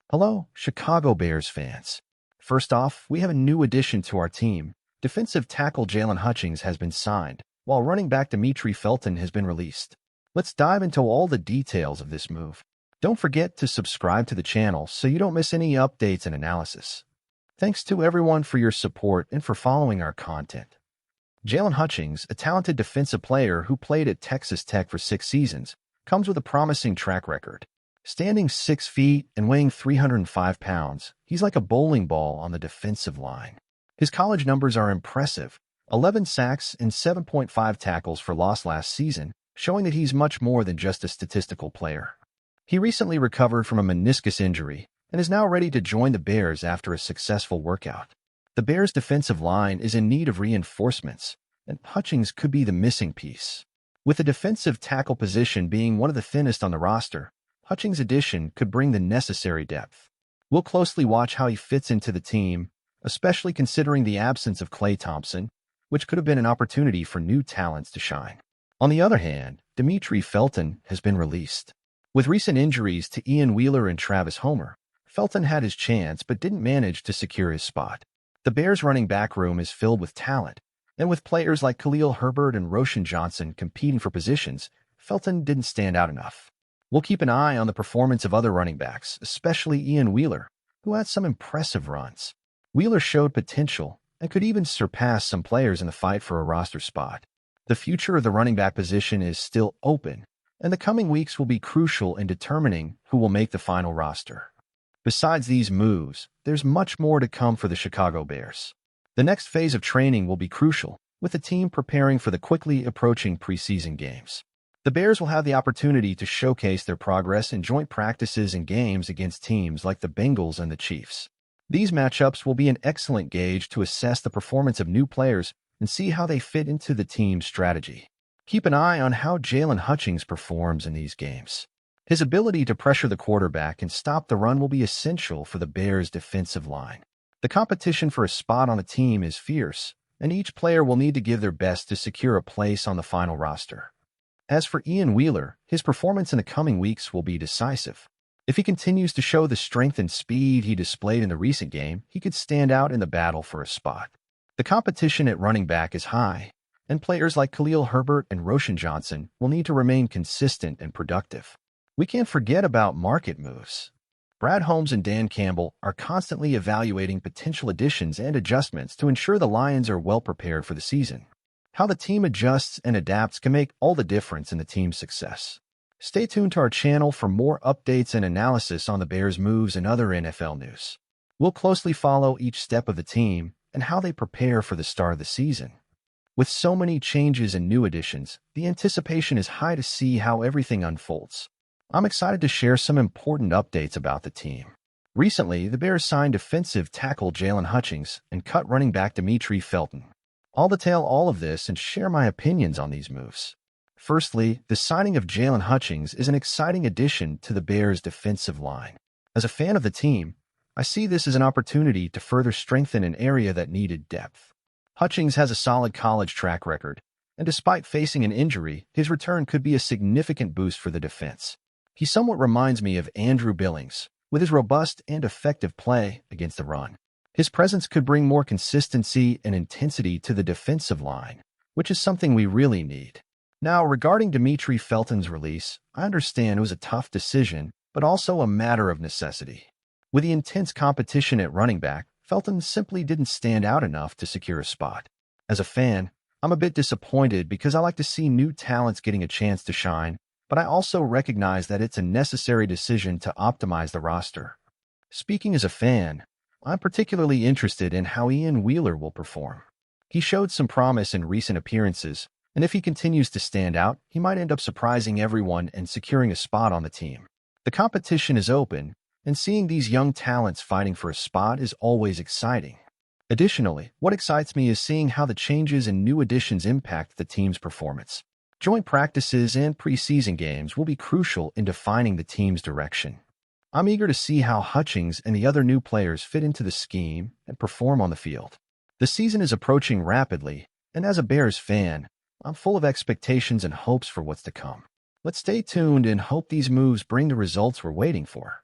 Hello, Chicago Bears fans. First off, we have a new addition to our team. Defensive tackle Jaylen Hutchings has been signed, while running back Demetri Felton has been released. Let's dive into all the details of this move. Don't forget to subscribe to the channel so you don't miss any updates and analysis. Thanks to everyone for your support and for following our content. Jaylen Hutchings, a talented defensive player who played at Texas Tech for 6 seasons, comes with a promising track record. Standing 6 feet and weighing 305 pounds, he's like a bowling ball on the defensive line. His college numbers are impressive: 11 sacks and 7.5 tackles for loss last season, showing that he's much more than just a statistical player. He recently recovered from a meniscus injury and is now ready to join the Bears after a successful workout. The Bears' defensive line is in need of reinforcements, and Hutchings could be the missing piece. With the defensive tackle position being one of the thinnest on the roster, Hutchings' addition could bring the necessary depth. We'll closely watch how he fits into the team, especially considering the absence of Klay Thompson, which could have been an opportunity for new talents to shine. On the other hand, Demetri Felton has been released. With recent injuries to Ian Wheeler and Travis Homer, Felton had his chance but didn't manage to secure his spot. The Bears' running back room is filled with talent, and with players like Khalil Herbert and Roshan Johnson competing for positions, Felton didn't stand out enough. We'll keep an eye on the performance of other running backs, especially Ian Wheeler, who had some impressive runs. Wheeler showed potential and could even surpass some players in the fight for a roster spot. The future of the running back position is still open, and the coming weeks will be crucial in determining who will make the final roster. Besides these moves, there's much more to come for the Chicago Bears. The next phase of training will be crucial, with the team preparing for the quickly approaching preseason games. The Bears will have the opportunity to showcase their progress in joint practices and games against teams like the Bengals and the Chiefs. These matchups will be an excellent gauge to assess the performance of new players and see how they fit into the team's strategy. Keep an eye on how Jaylen Hutchings performs in these games. His ability to pressure the quarterback and stop the run will be essential for the Bears' defensive line. The competition for a spot on the team is fierce, and each player will need to give their best to secure a place on the final roster. As for Ian Wheeler, his performance in the coming weeks will be decisive. If he continues to show the strength and speed he displayed in the recent game, he could stand out in the battle for a spot. The competition at running back is high, and players like Khalil Herbert and Roshan Johnson will need to remain consistent and productive. We can't forget about market moves. Brad Holmes and Dan Campbell are constantly evaluating potential additions and adjustments to ensure the Lions are well prepared for the season. How the team adjusts and adapts can make all the difference in the team's success. Stay tuned to our channel for more updates and analysis on the Bears' moves and other NFL news. We'll closely follow each step of the team and how they prepare for the start of the season. With so many changes and new additions, the anticipation is high to see how everything unfolds. I'm excited to share some important updates about the team. Recently, the Bears signed defensive tackle Jaylen Hutchings and cut running back Demetri Felton. I'll detail all of this and share my opinions on these moves. Firstly, the signing of Jaylen Hutchings is an exciting addition to the Bears' defensive line. As a fan of the team, I see this as an opportunity to further strengthen an area that needed depth. Hutchings has a solid college track record, and despite facing an injury, his return could be a significant boost for the defense. He somewhat reminds me of Andrew Billings, with his robust and effective play against the run. His presence could bring more consistency and intensity to the defensive line, which is something we really need. Now, regarding Demetri Felton's release, I understand it was a tough decision, but also a matter of necessity. With the intense competition at running back, Felton simply didn't stand out enough to secure a spot. As a fan, I'm a bit disappointed because I like to see new talents getting a chance to shine, but I also recognize that it's a necessary decision to optimize the roster. Speaking as a fan, I'm particularly interested in how Ian Wheeler will perform. He showed some promise in recent appearances, and if he continues to stand out, he might end up surprising everyone and securing a spot on the team. The competition is open, and seeing these young talents fighting for a spot is always exciting. Additionally, what excites me is seeing how the changes and new additions impact the team's performance. Joint practices and preseason games will be crucial in defining the team's direction. I'm eager to see how Hutchings and the other new players fit into the scheme and perform on the field. The season is approaching rapidly, And as a Bears fan, I'm full of expectations and hopes for what's to come. Let's stay tuned and hope these moves bring the results we're waiting for.